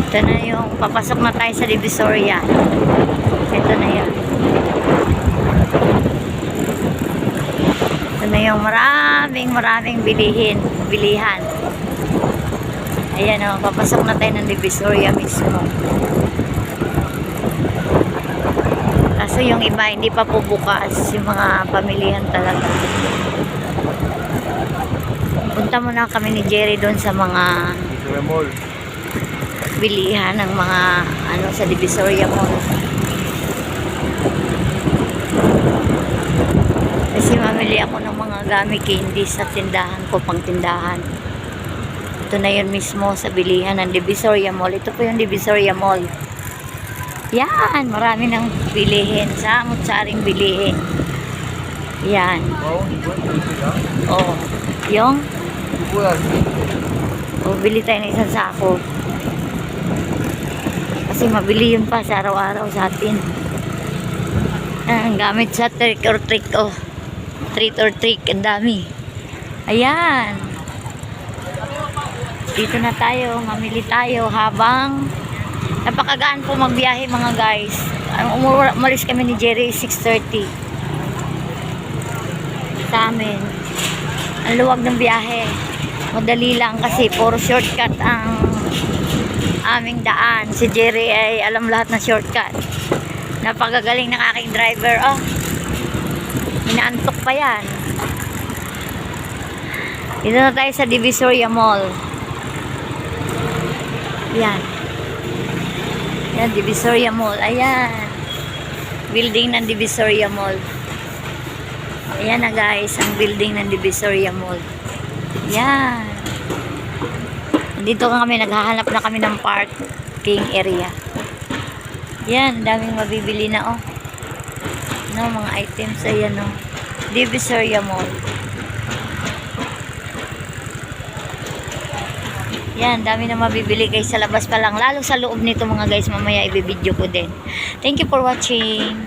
Ito na yung papasok na tayo sa Divisoria. Ito na yun. Ito na yung maraming bilihan. Ayan o, papasok na tayo ng Divisoria mismo. Kaso yung iba hindi pa po bukas, yung mga pamilihan talaga. Punta muna kami ni Jerry doon sa mga bilihan ng mga ano sa Divisoria Mall. Kasi mamili ako ng mga gummy candy sa tindahan ko, pang tindahan. Ito na yun mismo sa bilihan ng Divisoria Mall. Ito po yung Divisoria Mall. Yan, marami nang bilihin. Samot-saring bilihin. Yan. Oh, yung bili tayo ng isang sako. Kasi mabili yun pa sa araw-araw sa atin. Ang gamit sa trick or treat. Oh. Treat or trick. Ang dami. Ayan. Dito na tayo. Mamili tayo habang napakagaan po magbiyahe mga guys. Umalis kami ni Jerry 6:30 sa amin. Ang luwag ng biyahe. Madali lang kasi puro shortcut ang aming daan. Si Jerry ay alam lahat ng shortcut. Napakagaling ng aking driver. Oh, inaantok pa yan. Dito na tayo sa Divisoria Mall. Yan. Yan, Divisoria Mall. Ayan. Building ng Divisoria Mall. Ayan na guys, ang building ng Divisoria Mall. Yan. Dito kami, naghahanap na kami ng parking area. Yan, daming mabibili na oh. No, mga items, ayan oh. Divisoria Mall. Yan, dami na mabibili guys sa labas pa lang. Lalo sa loob nito mga guys, mamaya i-video ko din. Thank you for watching.